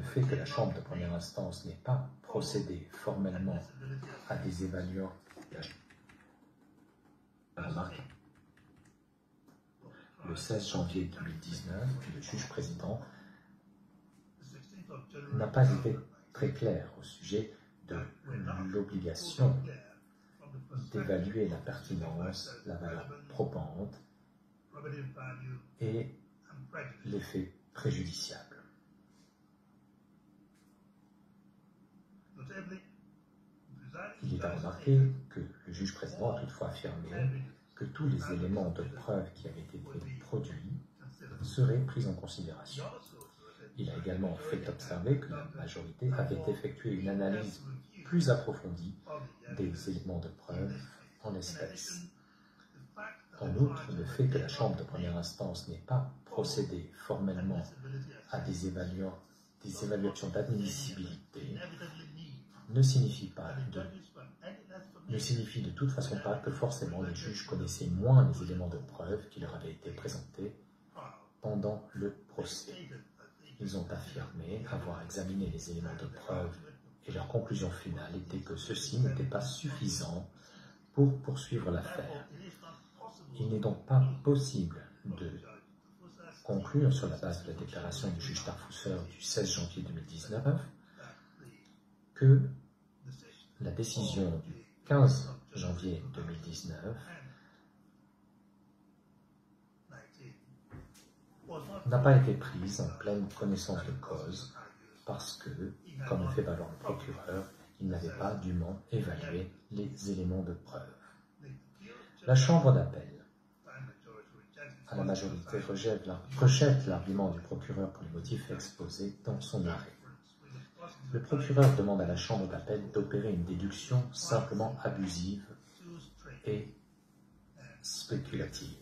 fait que la Chambre de première instance n'ait pas procédé formellement à des évaluations, remarque, le 16 janvier 2019, le juge président n'a pas été très clair au sujet de l'obligation d'évaluer la pertinence, la valeur probante et l'effet préjudiciable. Il est à remarquer que le juge président a toutefois affirmé que tous les éléments de preuve qui avaient été produits seraient pris en considération. Il a également fait observer que la majorité avait effectué une analyse plus approfondie des éléments de preuve en l'espèce. En outre, le fait que la Chambre de première instance n'ait pas procédé formellement à des évaluations d'admissibilité ne signifie de toute façon pas que forcément les juges connaissaient moins les éléments de preuve qui leur avaient été présentés pendant le procès. Ils ont affirmé avoir examiné les éléments de preuve et leur conclusion finale était que ceux-ci n'étaient pas suffisants pour poursuivre l'affaire. Il n'est donc pas possible de conclure sur la base de la déclaration du juge Tarfusser du 16 janvier 2019 que la décision du 15 janvier 2019 n'a pas été prise en pleine connaissance de cause parce que, comme le fait valoir le procureur, il n'avait pas dûment évalué les éléments de preuve. La Chambre d'appel, à la majorité, rejette l'argument du procureur pour les motifs exposés dans son arrêt. Le procureur demande à la Chambre d'appel d'opérer une déduction simplement abusive et spéculative.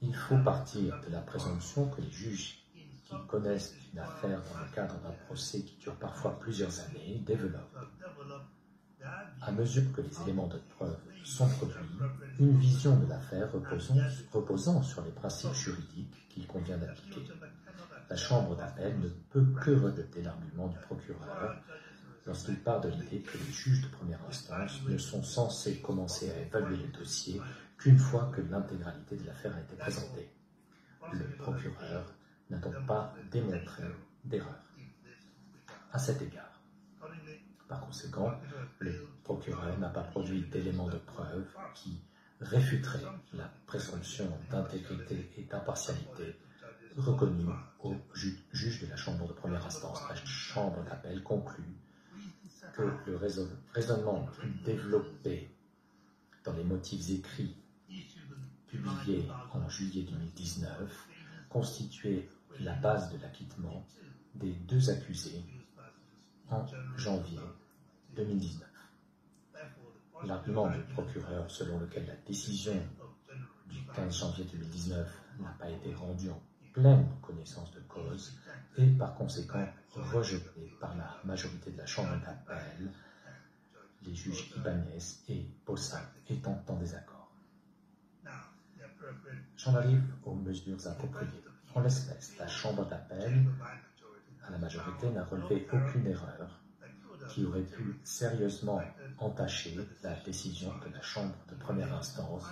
Il faut partir de la présomption que les juges qui connaissent une affaire dans le cadre d'un procès qui dure parfois plusieurs années développent, à mesure que les éléments de preuve sont produits, une vision de l'affaire reposant sur les principes juridiques qu'il convient d'appliquer. La Chambre d'appel ne peut que rejeter l'argument du procureur lorsqu'il part de l'idée que les juges de première instance ne sont censés commencer à évaluer le dossier qu'une fois que l'intégralité de l'affaire a été présentée. Le procureur n'a donc pas démontré d'erreur à cet égard. Par conséquent, le procureur n'a pas produit d'éléments de preuve qui réfuteraient la présomption d'intégrité et d'impartialité reconnue aux juges de la Chambre de première instance. La Chambre d'appel conclut que le raisonnement développé dans les motifs écrits publiés en juillet 2019 constituait la base de l'acquittement des deux accusés en janvier 2019. L'argument du procureur selon lequel la décision du 15 janvier 2019 n'a pas été rendue en pleine connaissance de cause et par conséquent rejeté par la majorité de la Chambre d'appel, les juges Ibanez et Possa étant en désaccord. J'en arrive aux mesures appropriées. En l'espèce, la Chambre d'appel, à la majorité, n'a relevé aucune erreur qui aurait pu sérieusement entacher la décision de la Chambre de première instance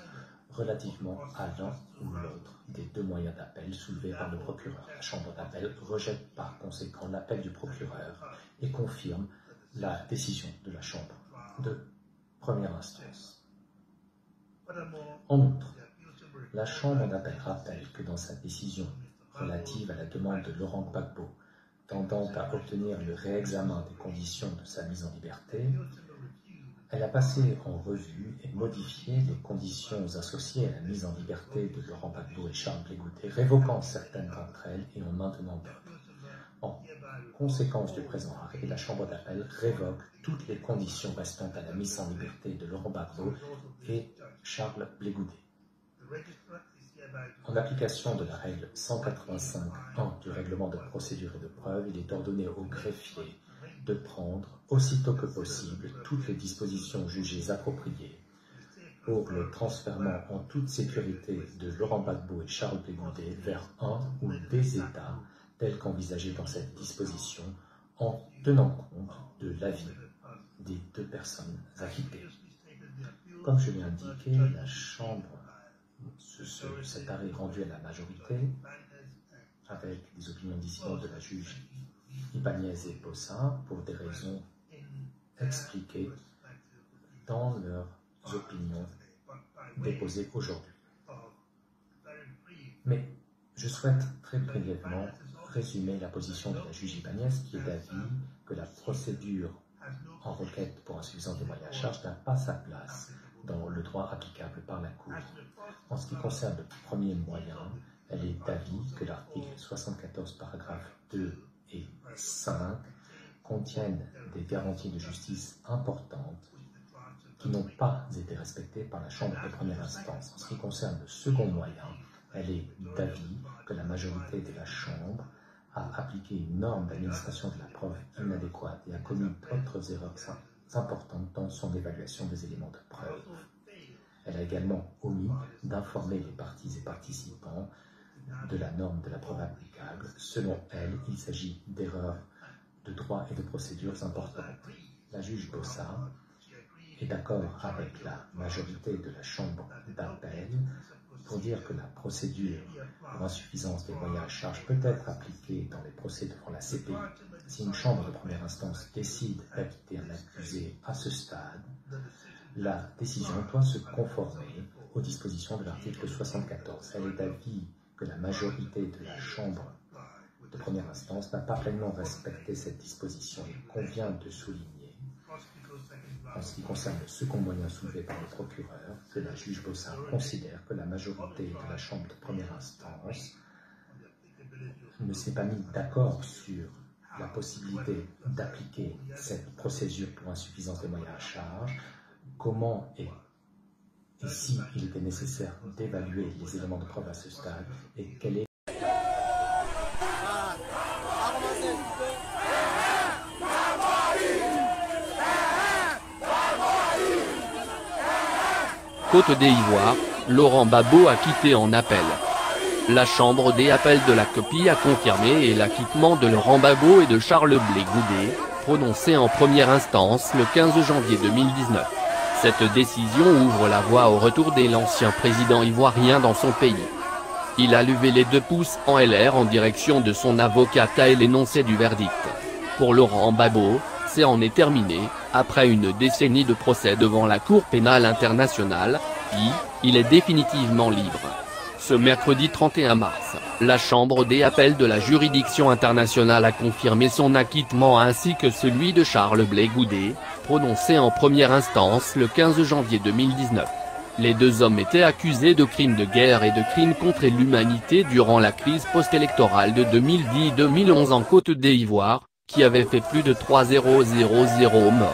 relativement à l'un ou l'autre des deux moyens d'appel soulevés par le procureur. La Chambre d'appel rejette par conséquent l'appel du procureur et confirme la décision de la Chambre de première instance. En outre, la Chambre d'appel rappelle que dans sa décision relative à la demande de Laurent Gbagbo tendant à obtenir le réexamen des conditions de sa mise en liberté, elle a passé en revue et modifié les conditions associées à la mise en liberté de Laurent Gbagbo et Charles Blé Goudet, révoquant certaines d'entre elles et en maintenant d'autres. En conséquence du présent arrêt, la Chambre d'appel révoque toutes les conditions restant à la mise en liberté de Laurent Gbagbo et Charles Blé Goudet. En application de la règle 185.1 du règlement de procédure et de preuve, il est ordonné au greffier de prendre, aussitôt que possible, toutes les dispositions jugées appropriées pour le transfèrement en toute sécurité de Laurent Gbagbo et Charles Blé Goudet vers un ou des États tel qu'envisagé dans cette disposition en tenant compte de l'avis des deux personnes acquittées. Comme je l'ai indiqué, la Chambre, cet arrêt rendu à la majorité, avec des opinions dissidentes de la juge Ibanez et Bossa, pour des raisons expliquées dans leurs opinions déposées aujourd'hui. Mais je souhaite très brièvement résumer la position de la juge Ibanez, qui est d'avis que la procédure en requête pour insuffisance des moyens à charge n'a pas sa place dans le droit applicable par la Cour. En ce qui concerne le premier moyen, elle est d'avis que l'article 74, paragraphes 2 et 5 contiennent des garanties de justice importantes qui n'ont pas été respectées par la Chambre de première instance. En ce qui concerne le second moyen, elle est d'avis que la majorité de la Chambre a appliqué une norme d'administration de la preuve inadéquate et a commis d'autres erreurs importantes dans son évaluation des éléments de preuve. Elle a également omis d'informer les parties et participants de la norme de la preuve applicable. Selon elle, il s'agit d'erreurs de droit et de procédures importantes. La juge Bossa est d'accord avec la majorité de la Chambre d'appel pour dire que la procédure pour insuffisance des moyens à charge peut être appliquée dans les procès devant la CPI si une chambre de première instance décide d'acquitter un accusé à ce stade. La décision doit se conformer aux dispositions de l'article 74. Elle est d'avis que la majorité de la chambre de première instance n'a pas pleinement respecté cette disposition. Il convient de souligner, en ce qui concerne le second moyen soulevé par le procureur, que la juge Bossa considère que la majorité de la chambre de première instance ne s'est pas mis d'accord sur la possibilité d'appliquer cette procédure pour insuffisance des moyens à charge, comment et si il était nécessaire d'évaluer les éléments de preuve à ce stade et quelle est Côte d'Ivoire, Laurent Gbagbo acquitté en appel. La Chambre des appels de la copie a confirmé l'acquittement de Laurent Gbagbo et de Charles Blé Goudé, prononcé en première instance le 15 janvier 2019. Cette décision ouvre la voie au retour de l'ancien président ivoirien dans son pays. Il a levé les 2 pouces en l'air en direction de son avocate à l'énoncé du verdict. Pour Laurent Gbagbo, c'est en est terminé, après une décennie de procès devant la Cour pénale internationale, puis, il est définitivement libre. Ce mercredi 31 mars, la Chambre des appels de la juridiction internationale a confirmé son acquittement ainsi que celui de Charles Blé Goudé, prononcé en première instance le 15 janvier 2019. Les 2 hommes étaient accusés de crimes de guerre et de crimes contre l'humanité durant la crise post-électorale de 2010-2011 en Côte d'Ivoire, qui avait fait plus de 3000 morts.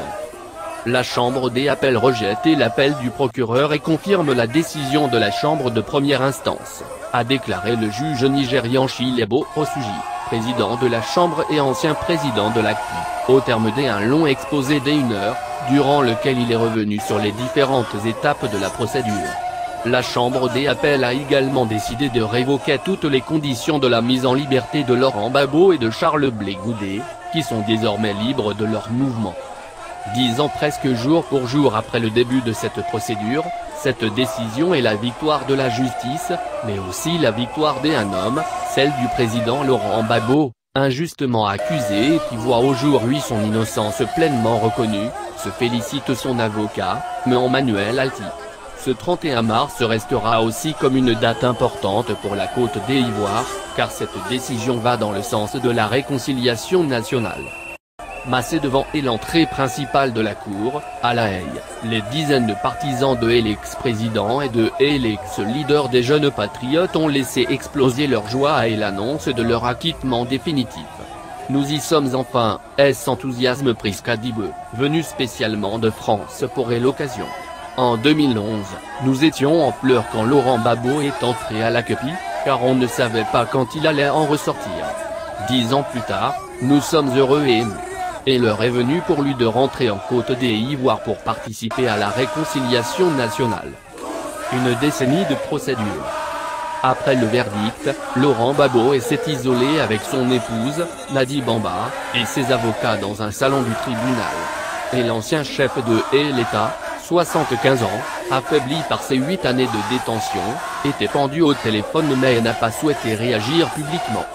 La Chambre des appels rejette l'appel du procureur et confirme la décision de la Chambre de première instance, a déclaré le juge nigérian Chilebo Osuji, président de la Chambre et ancien président de la CPI, au terme d'un long exposé d'1 heure, durant lequel il est revenu sur les différentes étapes de la procédure. La Chambre des appels a également décidé de révoquer toutes les conditions de la mise en liberté de Laurent Gbagbo et de Charles Blé Goudé, qui sont désormais libres de leur mouvement. 10 ans presque jour pour jour après le début de cette procédure, cette décision est la victoire de la justice, mais aussi la victoire d'un homme, celle du président Laurent Gbagbo, injustement accusé et qui voit au jour son innocence pleinement reconnue, se félicite son avocat, Emmanuel Alti. Ce 31 mars restera aussi comme une date importante pour la Côte d'Ivoire, car cette décision va dans le sens de la réconciliation nationale. Massés devant l'entrée principale de la Cour, à La Haye, les dizaines de partisans de l'ex-président et de l'ex-leader des Jeunes Patriotes ont laissé exploser leur joie à l'annonce de leur acquittement définitif. Nous y sommes enfin, est-ce enthousiasme Prisca Dibe, venu spécialement de France pour l'occasion. En 2011, nous étions en pleurs quand Laurent Gbagbo est entré à la CPI, car on ne savait pas quand il allait en ressortir. 10 ans plus tard, nous sommes heureux et émus. Et l'heure est venue pour lui de rentrer en Côte d'Ivoire pour participer à la réconciliation nationale. Une décennie de procédure. Après le verdict, Laurent Gbagbo s'est isolé avec son épouse, Nadi Bamba, et ses avocats dans un salon du tribunal. Et l'ancien chef de l'État, 75 ans, affaibli par ses 8 années de détention, était pendu au téléphone mais n'a pas souhaité réagir publiquement.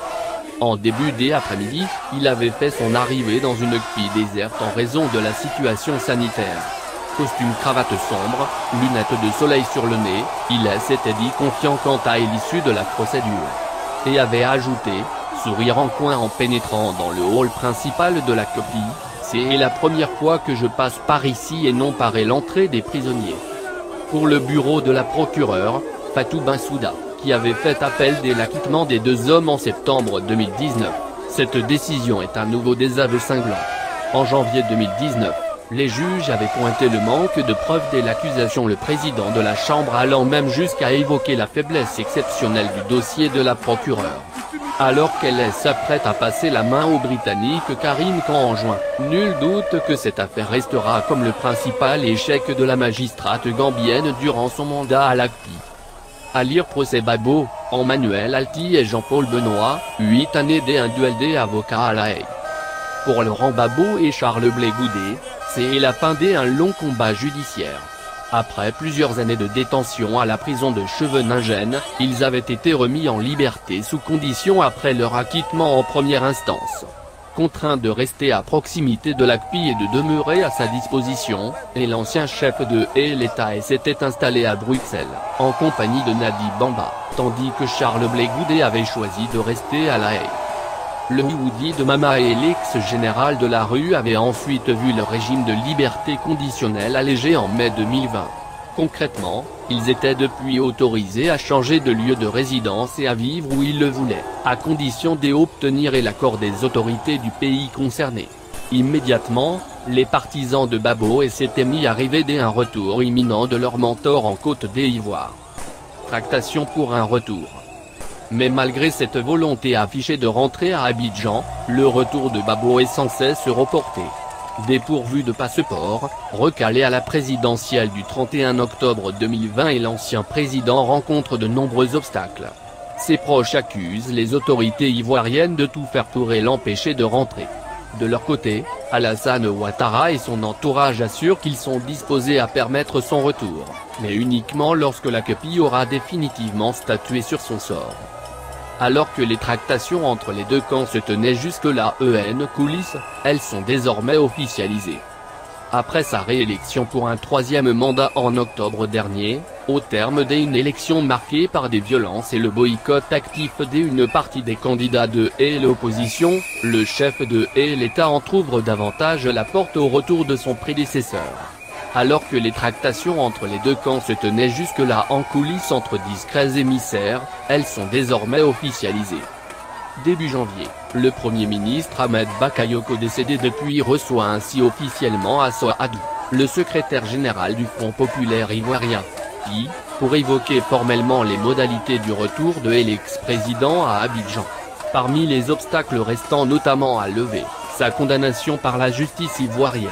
En début d'après-midi, il avait fait son arrivée dans une CPI déserte en raison de la situation sanitaire. Costume cravate sombre, lunettes de soleil sur le nez, il s'était dit confiant quant à l'issue de la procédure. Et avait ajouté, sourire en coin en pénétrant dans le hall principal de la CPI, c'est la première fois que je passe par ici et non par l'entrée des prisonniers. Pour le bureau de la procureure, Fatou Bensouda, qui avait fait appel dès l'acquittement des 2 hommes en septembre 2019, cette décision est un nouveau désaveu cinglant. En janvier 2019, les juges avaient pointé le manque de preuves dès l'accusation, le président de la Chambre allant même jusqu'à évoquer la faiblesse exceptionnelle du dossier de la procureure. Alors qu'elle s'apprête à passer la main au Britannique Karim Khan en juin, nul doute que cette affaire restera comme le principal échec de la magistrate gambienne durant son mandat à l'ACPI. À lire Procès Gbagbo, Emmanuel Alti et Jean-Paul Benoît, 8 années d'un duel des avocats à La Haye. Pour Laurent Gbagbo et Charles Blé Goudé, c'est la fin d'un long combat judiciaire. Après plusieurs années de détention à la prison de Scheveningen, ils avaient été remis en liberté sous condition après leur acquittement en première instance. Contraint de rester à proximité de l'ACPI et de demeurer à sa disposition, et l'ancien chef de l'État s'était installé à Bruxelles, en compagnie de Nadi Bamba, tandis que Charles Blé Goudé avait choisi de rester à La Haye. Le Mioudi de Mama et l'ex-général de la rue avaient ensuite vu leur régime de liberté conditionnelle allégé en mai 2020. Concrètement, ils étaient depuis autorisés à changer de lieu de résidence et à vivre où ils le voulaient, à condition d'obtenir l'accord des autorités du pays concerné. Immédiatement, les partisans de Gbagbo s'étaient mis à rêver d'un retour imminent de leur mentor en Côte d'Ivoire. Tractation pour un retour. Mais malgré cette volonté affichée de rentrer à Abidjan, le retour de Gbagbo est sans cesse reporté. Dépourvu de passeport, recalé à la présidentielle du 31 octobre 2020 et l'ancien président rencontre de nombreux obstacles. Ses proches accusent les autorités ivoiriennes de tout faire pour l'empêcher de rentrer. De leur côté, Alassane Ouattara et son entourage assurent qu'ils sont disposés à permettre son retour, mais uniquement lorsque la CPI aura définitivement statué sur son sort. Alors que les tractations entre les deux camps se tenaient jusque-là coulisses, elles sont désormais officialisées. Après sa réélection pour un 3e mandat en octobre dernier, au terme d'une élection marquée par des violences et le boycott actif d'une partie des candidats de l'opposition, le chef de l'État entrouvre davantage la porte au retour de son prédécesseur. Alors que les tractations entre les deux camps se tenaient jusque-là en coulisses entre discrets émissaires, elles sont désormais officialisées. Début janvier, le Premier ministre Ahmed Bakayoko décédé depuis reçoit ainsi officiellement Assa Adou, le secrétaire général du Front populaire ivoirien, pour évoquer formellement les modalités du retour de l'ex-président à Abidjan. Parmi les obstacles restants notamment à lever, sa condamnation par la justice ivoirienne,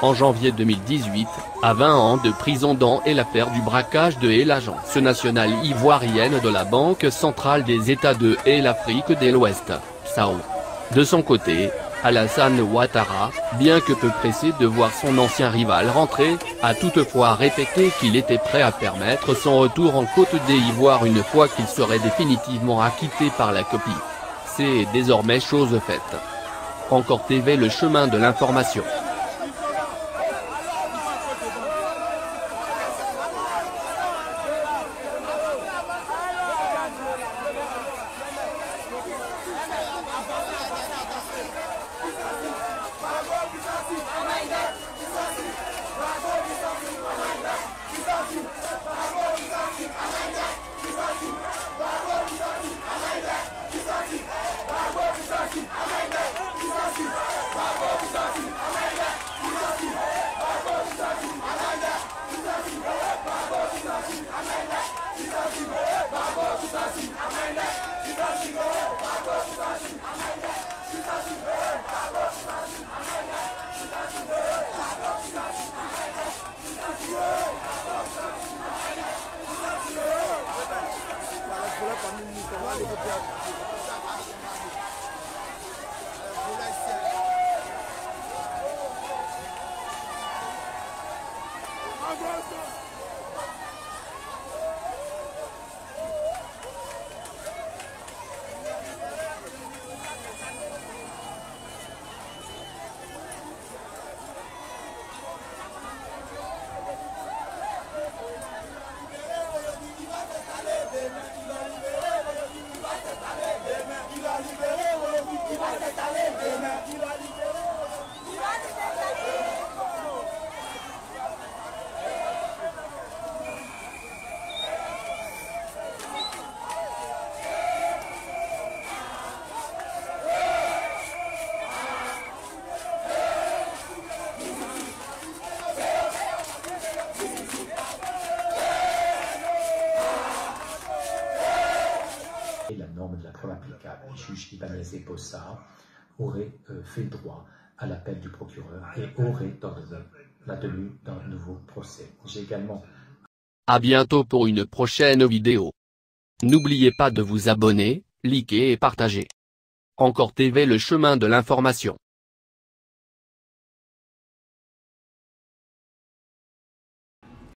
en janvier 2018, à 20 ans de prison dans l'affaire du braquage de l'agence nationale ivoirienne de la Banque centrale des États de l'Afrique de l'Ouest, SAO. De son côté, Alassane Ouattara, bien que peu pressé de voir son ancien rival rentrer, a toutefois répété qu'il était prêt à permettre son retour en Côte d'Ivoire une fois qu'il serait définitivement acquitté par la CPI. C'est désormais chose faite. Encore TV, le chemin de l'information. Bravo, La norme de la preuve applicable. Le juge Ibanez et Possa aurait fait droit à l'appel du procureur et aurait ordonné la tenue d'un nouveau procès. J'ai également... À bientôt pour une prochaine vidéo. N'oubliez pas de vous abonner, liker et partager. Encore TV, le chemin de l'information.